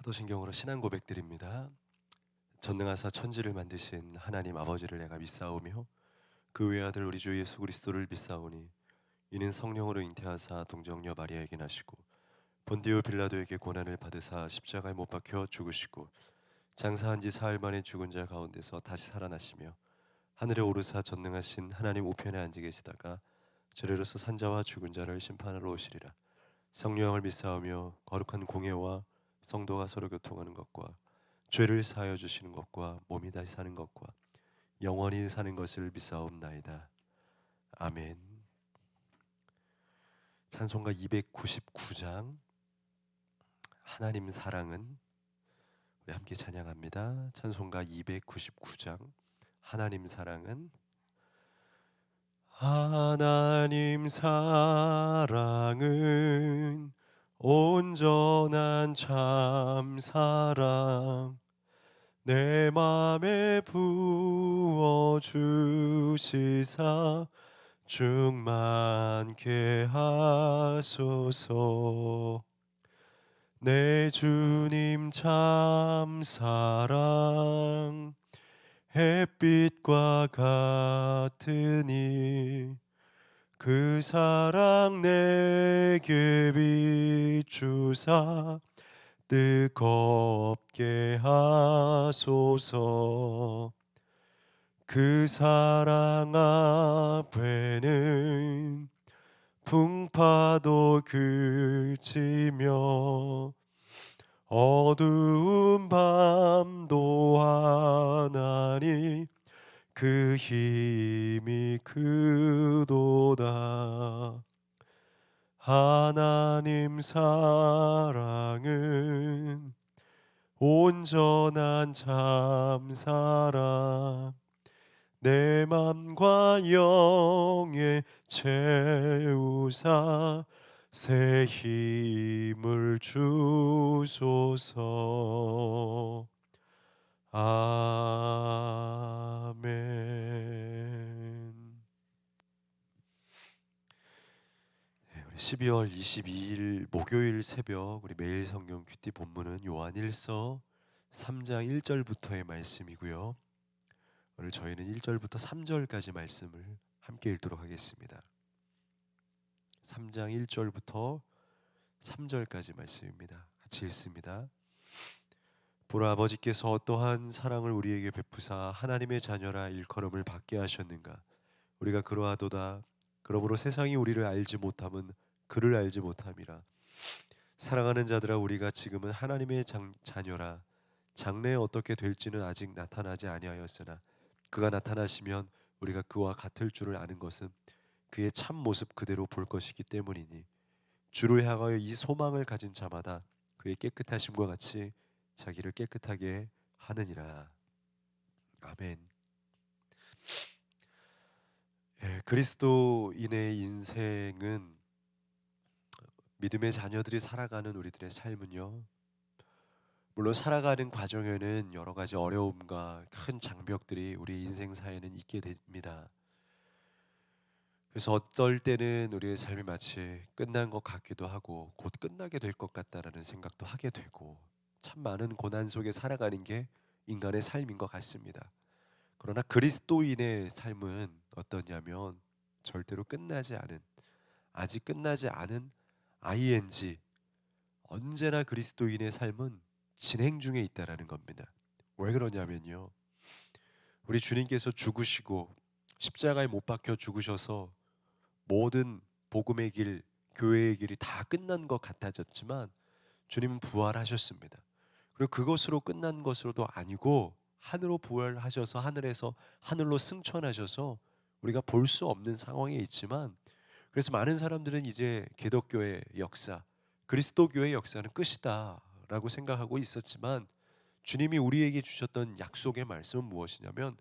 사도신경으로 신앙 고백드립니다. 전능하사 천지를 만드신 하나님 아버지를 내가 믿사오며 그 외아들 우리 주 예수 그리스도를 믿사오니 이는 성령으로 잉태하사 동정녀 마리아에게 나시고 본디오 빌라도에게 고난을 받으사 십자가에 못 박혀 죽으시고 장사한 지 사흘 만에 죽은 자 가운데서 다시 살아나시며 하늘에 오르사 전능하신 하나님 우편에 앉아 계시다가 저리로서 산자와 죽은 자를 심판하러 오시리라. 성령을 믿사오며 거룩한 공예와 성도가 서로 교통하는 것과 죄를 사하여 주시는 것과 몸이 다시 사는 것과 영원히 사는 것을 믿사옵나이다. 아멘. 찬송가 299장 하나님 사랑은, 우리 함께 찬양합니다. 찬송가 299장 하나님 사랑은. 하나님 사랑은 온전한 참 사랑, 내 맘에 부어 주시사 충만케 하소서. 내 주님 참 사랑 햇빛과 같으니 그 사랑 내게 비추사 뜨겁게 하소서. 그 사랑 앞에는 풍파도 그치며 어두운 밤도 하나니 그 힘이 크도다. 하나님 사랑은 온전한 참 사랑, 내 맘과 영에 채우사 새 힘을 주소서. 아멘. 12월 22일 목요일 새벽 우리 매일 성경 큐티 본문은 요한일서 3장 1절부터의 말씀이고요. 오늘 저희는 1절부터 3절까지 말씀을 함께 읽도록 하겠습니다. 3장 1절부터 3절까지 말씀입니다. 같이 읽습니다. 보라, 아버지께서 어떠한 사랑을 우리에게 베푸사 하나님의 자녀라 일컬음을 받게 하셨는가. 우리가 그러하도다. 그러므로 세상이 우리를 알지 못함은 그를 알지 못함이라. 사랑하는 자들아, 우리가 지금은 하나님의 자녀라. 장래에 어떻게 될지는 아직 나타나지 아니하였으나 그가 나타나시면 우리가 그와 같을 줄을 아는 것은 그의 참 모습 그대로 볼 것이기 때문이니 주를 향하여 이 소망을 가진 자마다 그의 깨끗하심과 같이 자기를 깨끗하게 하느니라. 아멘. 그리스도인의 인생은, 믿음의 자녀들이 살아가는 우리들의 삶은요, 물론 살아가는 과정에는 여러 가지 어려움과 큰 장벽들이 우리 인생사에는 있게 됩니다. 그래서 어떨 때는 우리의 삶이 마치 끝난 것 같기도 하고 곧 끝나게 될 것 같다라는 생각도 하게 되고, 참 많은 고난 속에 살아가는 게 인간의 삶인 것 같습니다. 그러나 그리스도인의 삶은 어떠냐면 절대로 끝나지 않은, 아직 끝나지 않은 ing, 언제나 그리스도인의 삶은 진행 중에 있다라는 겁니다. 왜 그러냐면요, 우리 주님께서 죽으시고 십자가에 못 박혀 죽으셔서 모든 복음의 길, 교회의 길이 다 끝난 것 같아졌지만 주님은 부활하셨습니다. 그리고 그것으로 끝난 것으로도 아니고 하늘로 부활하셔서 하늘에서 하늘로 승천하셔서 우리가 볼 수 없는 상황에 있지만, 그래서 많은 사람들은 이제 기독교의 역사, 그리스도교의 역사는 끝이다 라고 생각하고 있었지만, 주님이 우리에게 주셨던 약속의 말씀은 무엇이냐면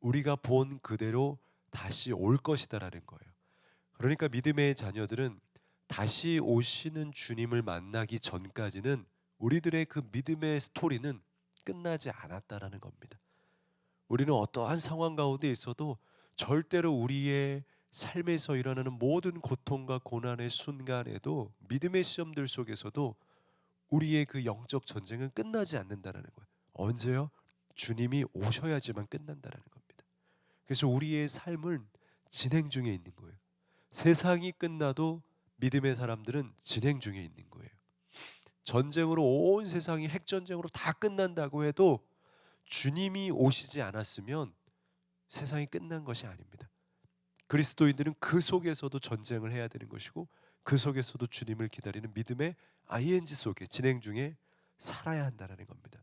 우리가 본 그대로 다시 올 것이다라는 거예요. 그러니까 믿음의 자녀들은 다시 오시는 주님을 만나기 전까지는 우리들의 그 믿음의 스토리는 끝나지 않았다라는 겁니다. 우리는 어떠한 상황 가운데 있어도 절대로 우리의 삶에서 일어나는 모든 고통과 고난의 순간에도, 믿음의 시험들 속에서도 우리의 그 영적 전쟁은 끝나지 않는다라는 거예요. 언제요? 주님이 오셔야지만 끝난다라는 겁니다. 그래서 우리의 삶은 진행 중에 있는 거예요. 세상이 끝나도 믿음의 사람들은 진행 중에 있는 거예요. 전쟁으로 온 세상이 핵전쟁으로 다 끝난다고 해도 주님이 오시지 않았으면 세상이 끝난 것이 아닙니다. 그리스도인들은 그 속에서도 전쟁을 해야 되는 것이고 그 속에서도 주님을 기다리는 믿음의 ing 속에 진행 중에 살아야 한다는 겁니다.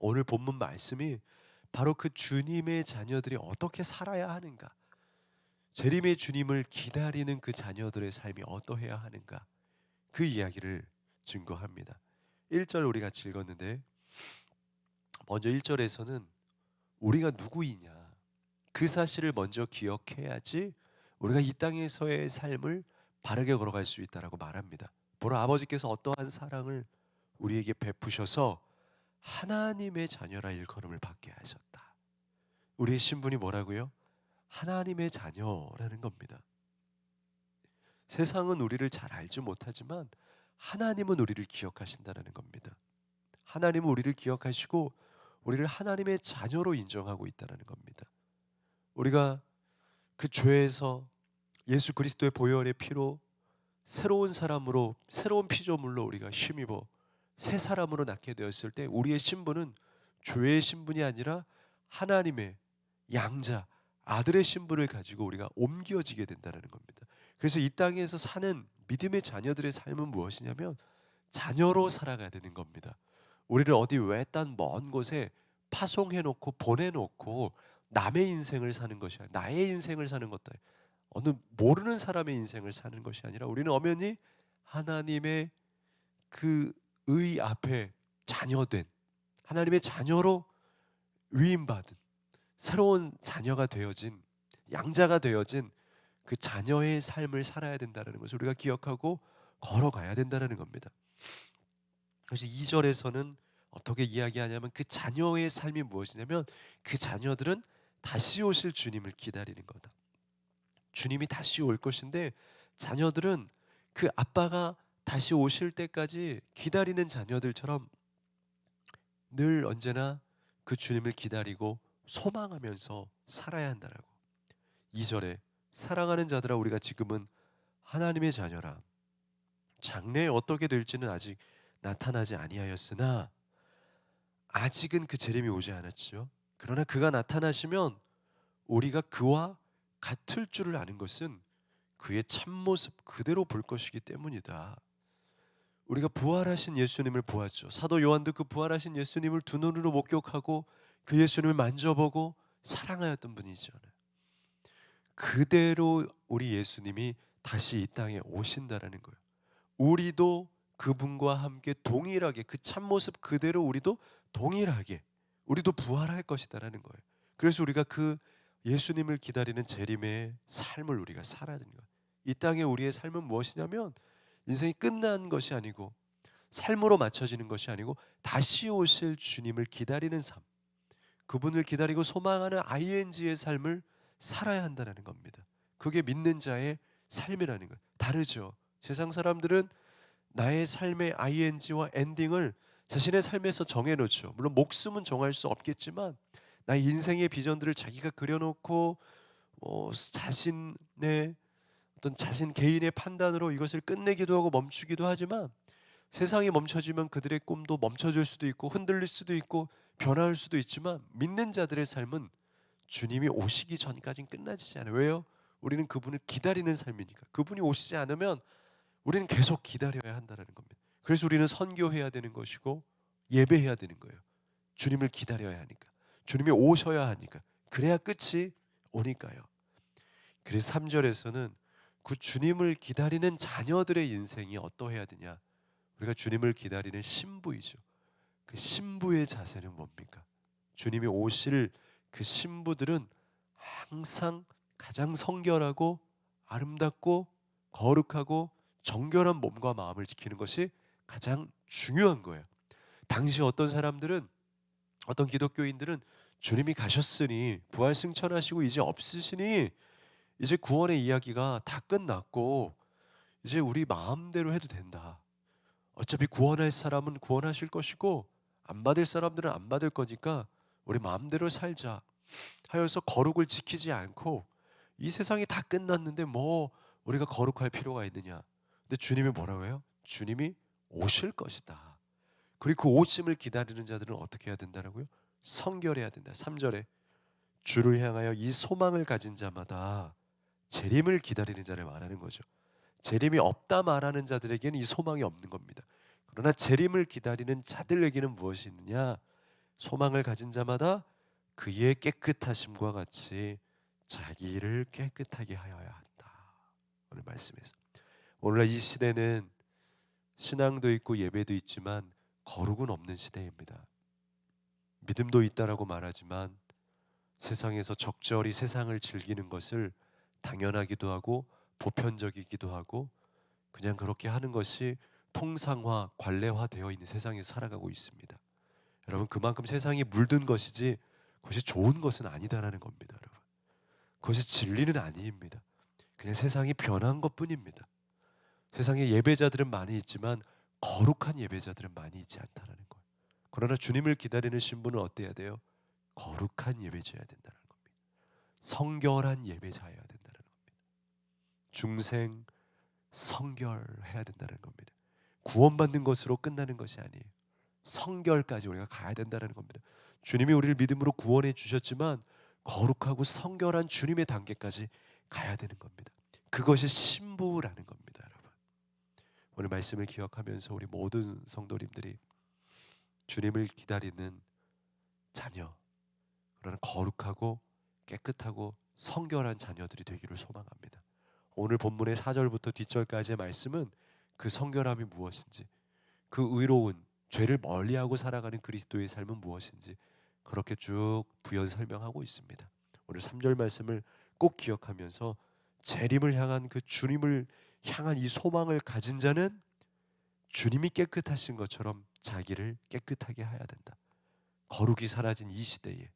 오늘 본문 말씀이 바로 그 주님의 자녀들이 어떻게 살아야 하는가, 재림의 주님을 기다리는 그 자녀들의 삶이 어떠해야 하는가, 그 이야기를 증거합니다. 1절 우리 같이 읽었는데, 먼저 1절에서는 우리가 누구이냐, 그 사실을 먼저 기억해야지 우리가 이 땅에서의 삶을 바르게 걸어갈 수 있다라고 말합니다. 보라, 아버지께서 어떠한 사랑을 우리에게 베푸셔서 하나님의 자녀라 일컬음을 받게 하셨다. 우리의 신분이 뭐라고요? 하나님의 자녀라는 겁니다. 세상은 우리를 잘 알지 못하지만 하나님은 우리를 기억하신다는 겁니다. 하나님은 우리를 기억하시고 우리를 하나님의 자녀로 인정하고 있다는 겁니다. 우리가 그 죄에서 예수 그리스도의 보혈의 피로 새로운 사람으로, 새로운 피조물로 우리가 힘입어 새 사람으로 낳게 되었을 때 우리의 신분은 죄의 신분이 아니라 하나님의 양자, 아들의 신분을 가지고 우리가 옮겨지게 된다는 겁니다. 그래서 이 땅에서 사는 믿음의 자녀들의 삶은 무엇이냐면 자녀로 살아가야 되는 겁니다. 우리를 어디 외딴 먼 곳에 파송해놓고 보내놓고 남의 인생을 사는 것이 아니라, 나의 인생을 사는 것도 아니라, 어느 모르는 사람의 인생을 사는 것이 아니라 우리는 엄연히 하나님의 그 의 앞에 자녀된, 하나님의 자녀로 위임받은 새로운 자녀가 되어진, 양자가 되어진 그 자녀의 삶을 살아야 된다는 것을 우리가 기억하고 걸어가야 된다는 겁니다. 그래서 2절에서는 어떻게 이야기하냐면 그 자녀의 삶이 무엇이냐면 그 자녀들은 다시 오실 주님을 기다리는 거다. 주님이 다시 올 것인데 자녀들은 그 아빠가 다시 오실 때까지 기다리는 자녀들처럼 늘 언제나 그 주님을 기다리고 소망하면서 살아야 한다라고. 2절에 사랑하는 자들아, 우리가 지금은 하나님의 자녀라. 장래에 어떻게 될지는 아직 나타나지 아니하였으나 아직은 그 재림이 오지 않았지요. 그러나 그가 나타나시면 우리가 그와 같을 줄을 아는 것은 그의 참모습 그대로 볼 것이기 때문이다. 우리가 부활하신 예수님을 보았죠. 사도 요한도 그 부활하신 예수님을 두 눈으로 목격하고 그 예수님을 만져보고 사랑하였던 분이잖아요. 그대로 우리 예수님이 다시 이 땅에 오신다라는 거예요. 우리도 그분과 함께 동일하게 그 참모습 그대로 우리도 동일하게 우리도 부활할 것이다라는 거예요. 그래서 우리가 그 예수님을 기다리는 재림의 삶을 우리가 살아야 되는 거예요. 이 땅에 우리의 삶은 무엇이냐면 인생이 끝난 것이 아니고 삶으로 맞춰지는 것이 아니고 다시 오실 주님을 기다리는 삶, 그분을 기다리고 소망하는 ing의 삶을 살아야 한다는 겁니다. 그게 믿는 자의 삶이라는 거예요. 다르죠. 세상 사람들은 나의 삶의 ing와 엔딩을 자신의 삶에서 정해놓죠. 물론 목숨은 정할 수 없겠지만 나의 인생의 비전들을 자기가 그려놓고 자신의 어떤 자신 개인의 판단으로 이것을 끝내기도 하고 멈추기도 하지만 세상이 멈춰지면 그들의 꿈도 멈춰질 수도 있고 흔들릴 수도 있고 변할 수도 있지만 믿는 자들의 삶은 주님이 오시기 전까지는 끝나지 않아요. 왜요? 우리는 그분을 기다리는 삶이니까. 그분이 오시지 않으면 우리는 계속 기다려야 한다는 겁니다. 그래서 우리는 선교해야 되는 것이고 예배해야 되는 거예요. 주님을 기다려야 하니까. 주님이 오셔야 하니까. 그래야 끝이 오니까요. 그래서 3절에서는 그 주님을 기다리는 자녀들의 인생이 어떠해야 되냐. 우리가 주님을 기다리는 신부이죠. 그 신부의 자세는 뭡니까? 주님이 오실 그 신부들은 항상 가장 성결하고 아름답고 거룩하고 정결한 몸과 마음을 지키는 것이 가장 중요한 거예요. 당시 어떤 사람들은, 어떤 기독교인들은 주님이 가셨으니 부활 승천하시고 이제 없으시니 이제 구원의 이야기가 다 끝났고 이제 우리 마음대로 해도 된다. 어차피 구원할 사람은 구원하실 것이고 안 받을 사람들은 안 받을 거니까 우리 마음대로 살자 하여서 거룩을 지키지 않고 이 세상이 다 끝났는데 뭐 우리가 거룩할 필요가 있느냐. 근데 주님이 뭐라고 해요? 주님이 오실 것이다. 그리고 그 오심을 기다리는 자들은 어떻게 해야 된다고요? 성결해야 된다. 3절에 주를 향하여 이 소망을 가진 자마다 재림을 기다리는 자를 말하는 거죠. 재림이 없다 말하는 자들에게는 이 소망이 없는 겁니다. 그러나 재림을 기다리는 자들에게는 무엇이 있느냐? 소망을 가진 자마다 그의 깨끗하심과 같이 자기를 깨끗하게 하여야 한다. 오늘 말씀에서 오늘날 이 시대는 신앙도 있고 예배도 있지만 거룩은 없는 시대입니다. 믿음도 있다라고 말하지만 세상에서 적절히 세상을 즐기는 것을 당연하기도 하고 보편적이기도 하고 그냥 그렇게 하는 것이 통상화, 관례화되어 있는 세상에서 살아가고 있습니다. 여러분 그만큼 세상이 물든 것이지 그것이 좋은 것은 아니다라는 겁니다. 여러분 그것이 진리는 아닙니다. 그냥 세상이 변한 것뿐입니다. 세상에 예배자들은 많이 있지만 거룩한 예배자들은 많이 있지 않다라는 거예요. 그러나 주님을 기다리는 신부는 어때야 돼요? 거룩한 예배자여야 된다는 겁니다. 성결한 예배자여야 된다는 겁니다. 중생 성결해야 된다는 겁니다. 구원받는 것으로 끝나는 것이 아니에요. 성결까지 우리가 가야 된다는 겁니다. 주님이 우리를 믿음으로 구원해 주셨지만 거룩하고 성결한 주님의 단계까지 가야 되는 겁니다. 그것이 신부라는 겁니다, 여러분. 오늘 말씀을 기억하면서 우리 모든 성도님들이 주님을 기다리는 자녀, 그러나 거룩하고 깨끗하고 성결한 자녀들이 되기를 소망합니다. 오늘 본문의 4절부터 뒷절까지의 말씀은 그 성결함이 무엇인지, 그 의로운 죄를 멀리하고 살아가는 그리스도의 삶은 무엇인지 그렇게 쭉 부연 설명하고 있습니다. 오늘 3절 말씀을 꼭 기억하면서 재림을 향한 그 주님을 향한 이 소망을 가진 자는 주님이 깨끗하신 것처럼 자기를 깨끗하게 해야 된다. 거룩이 사라진 이 시대에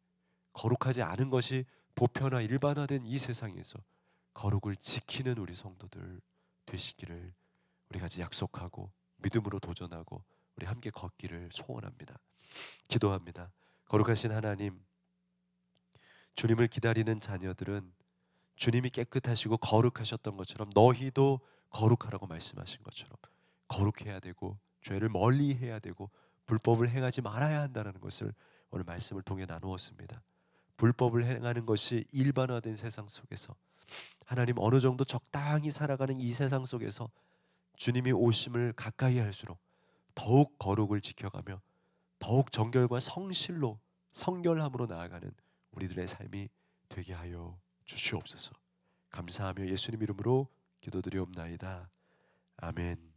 거룩하지 않은 것이 보편화 일반화된 이 세상에서 거룩을 지키는 우리 성도들 되시기를 우리 같이 약속하고 믿음으로 도전하고 우리 함께 걷기를 소원합니다. 기도합니다. 거룩하신 하나님, 주님을 기다리는 자녀들은 주님이 깨끗하시고 거룩하셨던 것처럼 너희도 거룩하라고 말씀하신 것처럼 거룩해야 되고 죄를 멀리해야 되고 불법을 행하지 말아야 한다는 것을 오늘 말씀을 통해 나누었습니다. 불법을 행하는 것이 일반화된 세상 속에서 하나님 어느 정도 적당히 살아가는 이 세상 속에서 주님이 오심을 가까이 할수록 더욱 거룩을 지켜가며 더욱 정결과 성실로 성결함으로 나아가는 우리들의 삶이 되게 하여 주시옵소서. 감사하며 예수님 이름으로 기도드리옵나이다. 아멘.